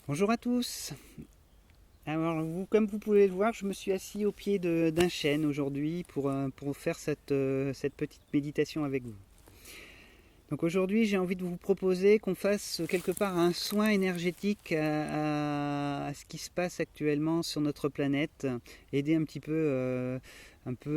Bonjour à tous. Alors, comme vous pouvez le voir, je me suis assis au pied d'un chêne aujourd'hui pour faire cette petite méditation avec vous. Donc aujourd'hui, j'ai envie de vous proposer qu'on fasse quelque part un soin énergétique à ce qui se passe actuellement sur notre planète, aider un peu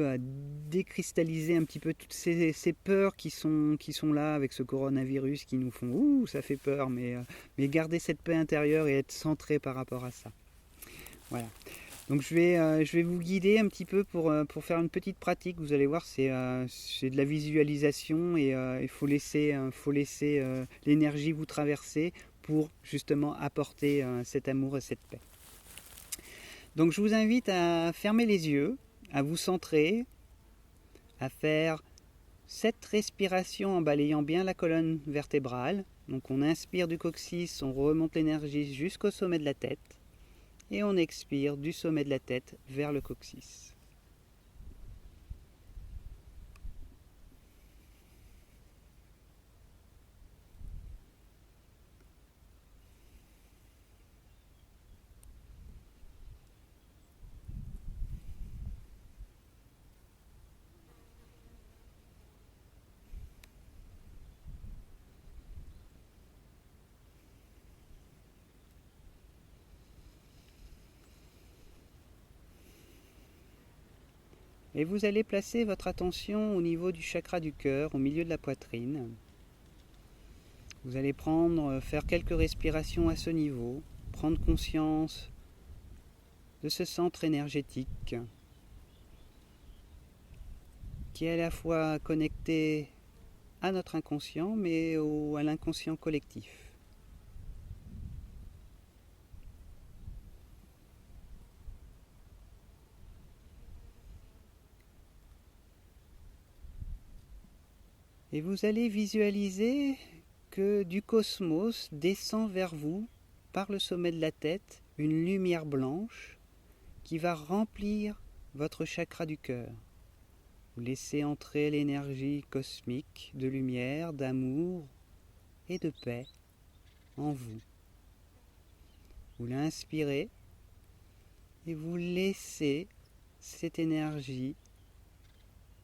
à décristalliser un petit peu toutes ces peurs qui sont là avec ce coronavirus qui nous font ouh, ça fait peur, mais garder cette paix intérieure et être centré par rapport à ça. Voilà. Donc je vais vous guider un petit peu pour faire une petite pratique. Vous allez voir, c'est de la visualisation et il faut laisser l'énergie vous traverser pour justement apporter cet amour et cette paix. Donc je vous invite à fermer les yeux, à vous centrer, à faire 7 respirations en balayant bien la colonne vertébrale. Donc on inspire du coccyx, on remonte l'énergie jusqu'au sommet de la tête. Et on expire du sommet de la tête vers le coccyx. Et vous allez placer votre attention au niveau du chakra du cœur, au milieu de la poitrine. Vous allez faire quelques respirations à ce niveau, prendre conscience de ce centre énergétique qui est à la fois connecté à notre inconscient mais à l'inconscient collectif. Et vous allez visualiser que du cosmos descend vers vous, par le sommet de la tête, une lumière blanche qui va remplir votre chakra du cœur. Vous laissez entrer l'énergie cosmique de lumière, d'amour et de paix en vous. Vous l'inspirez et vous laissez cette énergie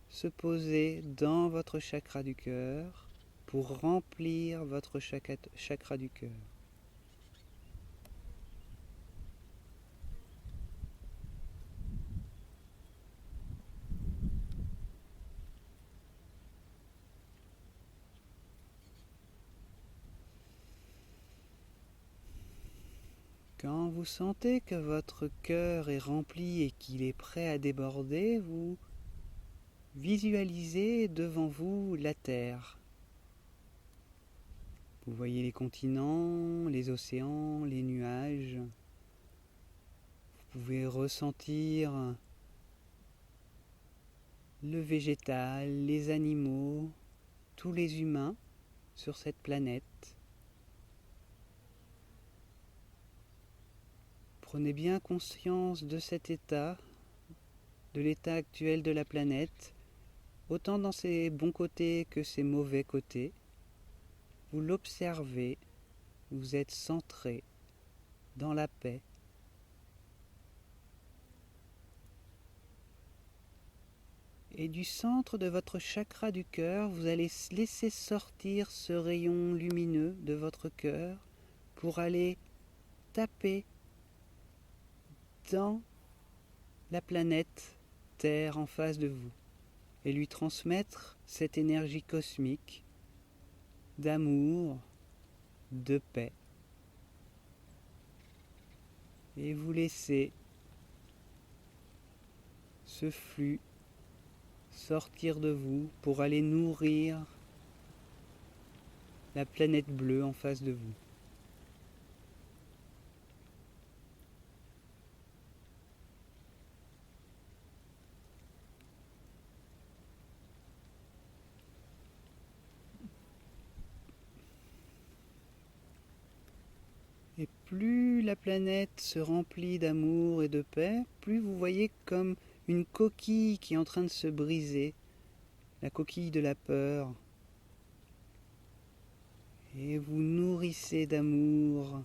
se poser dans votre chakra du cœur pour remplir votre chakra du cœur. Quand vous sentez que votre cœur est rempli et qu'il est prêt à déborder, vous visualisez devant vous la Terre. Vous voyez les continents, les océans, les nuages. Vous pouvez ressentir le végétal, les animaux, tous les humains sur cette planète. Prenez bien conscience de cet état, de l'état actuel de la planète, autant dans ses bons côtés que ses mauvais côtés. Vous l'observez, vous êtes centré dans la paix. Et du centre de votre chakra du cœur, vous allez laisser sortir ce rayon lumineux de votre cœur pour aller taper dans la planète Terre en face de vous et lui transmettre cette énergie cosmique d'amour, de paix. Et vous laissez ce flux sortir de vous pour aller nourrir la planète bleue en face de vous. Et plus la planète se remplit d'amour et de paix, plus vous voyez comme une coquille qui est en train de se briser, la coquille de la peur. Et vous nourrissez d'amour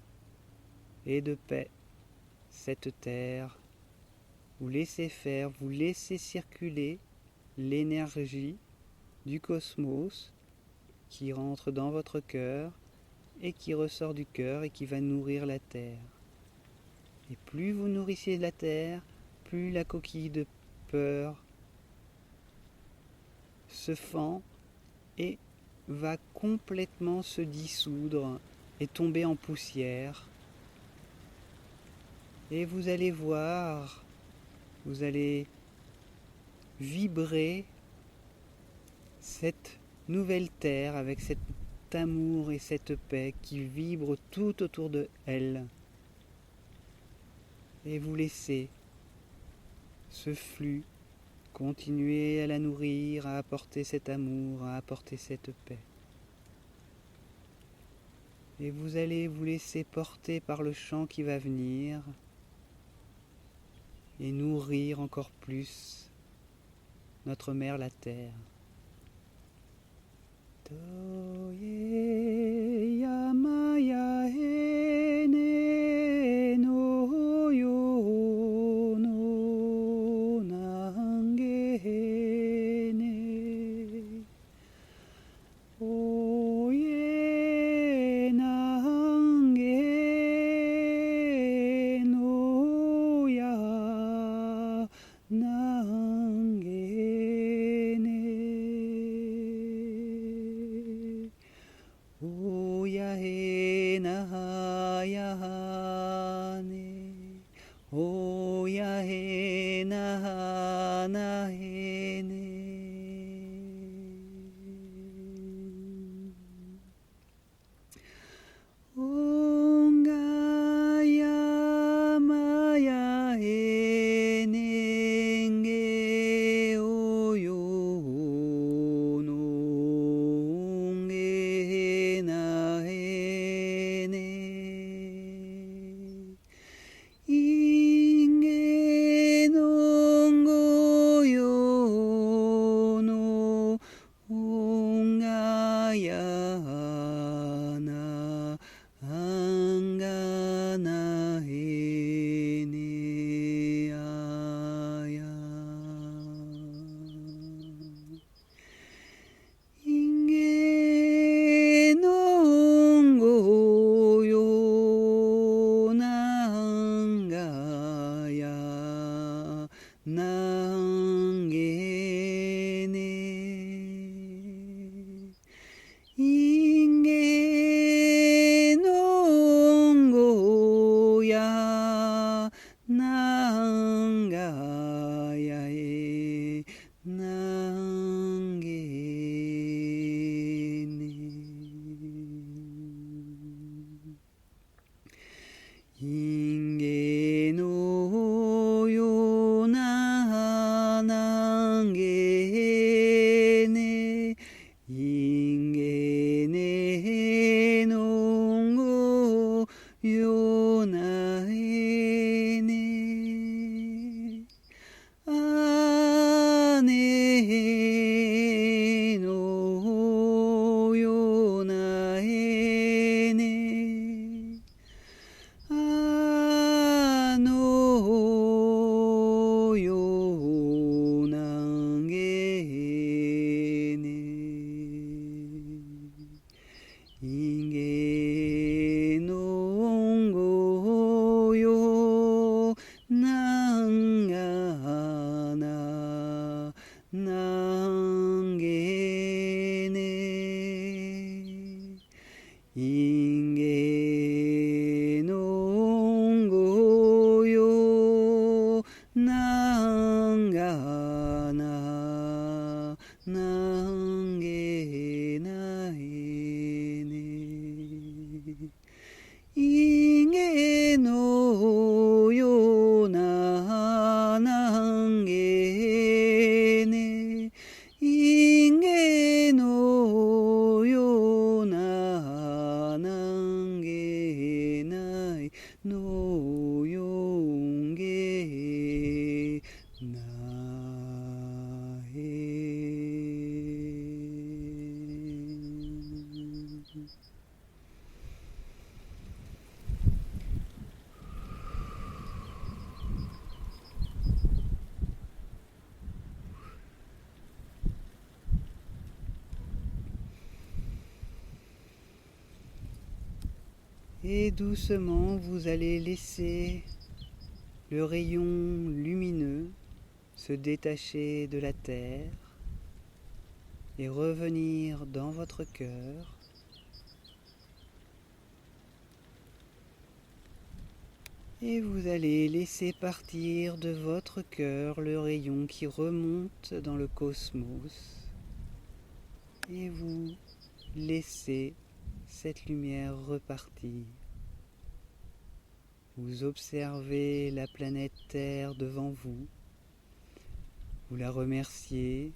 et de paix cette terre. Vous laissez faire, vous laissez circuler l'énergie du cosmos qui rentre dans votre cœur et qui ressort du cœur et qui va nourrir la terre. Et plus vous nourrissez la terre, plus la coquille de peur se fend et va complètement se dissoudre et tomber en poussière. Et vous allez voir, vous allez vibrer cette nouvelle terre avec cet amour et cette paix qui vibre tout autour de elle. Et vous laissez ce flux continuer à la nourrir, à apporter cet amour, à apporter cette paix. Et vous allez vous laisser porter par le chant qui va venir et nourrir encore plus notre mère la terre. Toye yamaya ene no yo no nange ne oye nange no ya nange ya he na ya ne o ya he na he ne onga ya ma ya he ne nge o yo no nge na he ne inge no ngo yo no onga ya na anga na he ne ya inge no ngo yo nanga ya nange ne inge no ngo ya nanga ya e nange ne inge no yo na nange ne inge ne no ngo yo na he ne a ne no yo na he neあのよなげねいげのごよなんがなんげねいげのごよなんがなんげないねいげのよなんげねいげのよなんげないのよんげない Et doucement, vous allez laisser le rayon lumineux se détacher de la terre et revenir dans votre cœur. Et vous allez laisser partir de votre cœur le rayon qui remonte dans le cosmos. Et vous laissez cette lumière repartir. Vous observez la planète Terre devant vous. Vous la remerciez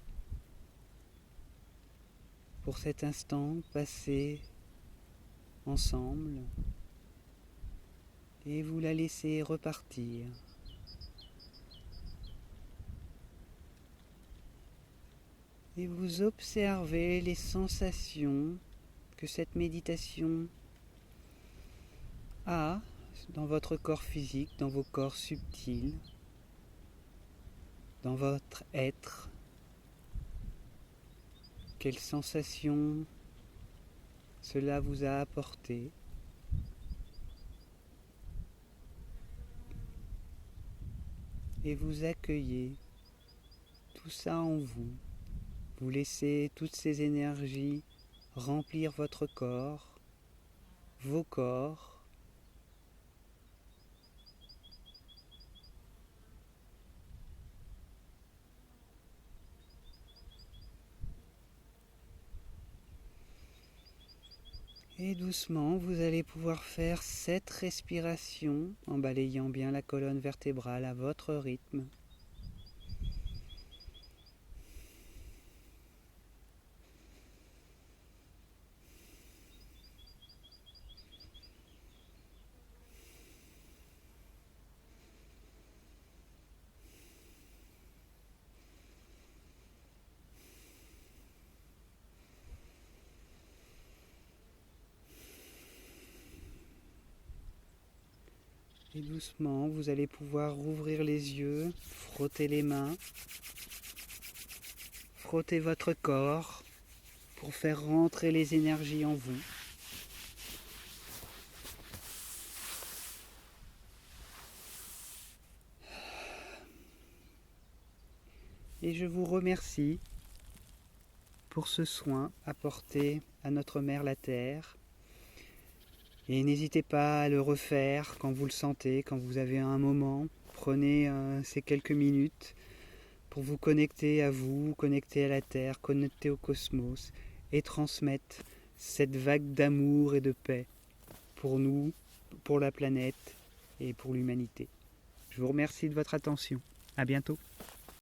pour cet instant passé ensemble. Et vous la laissez repartir. Et vous observez les sensations que cette méditation a dans votre corps physique, dans vos corps subtils, dans votre être. Quelles sensations cela vous a apporté. Et vous accueillez tout ça en vous. Vous laissez toutes ces énergies remplir votre corps, vos corps. Et doucement, vous allez pouvoir faire cette respiration en balayant bien la colonne vertébrale à votre rythme. Et doucement, vous allez pouvoir rouvrir les yeux, frotter les mains, frotter votre corps pour faire rentrer les énergies en vous. Et je vous remercie pour ce soin apporté à notre mère la Terre. Et n'hésitez pas à le refaire quand vous le sentez, quand vous avez un moment. Prenez ces quelques minutes pour vous connecter à vous, connecter à la Terre, connecter au cosmos et transmettre cette vague d'amour et de paix pour nous, pour la planète et pour l'humanité. Je vous remercie de votre attention. À bientôt.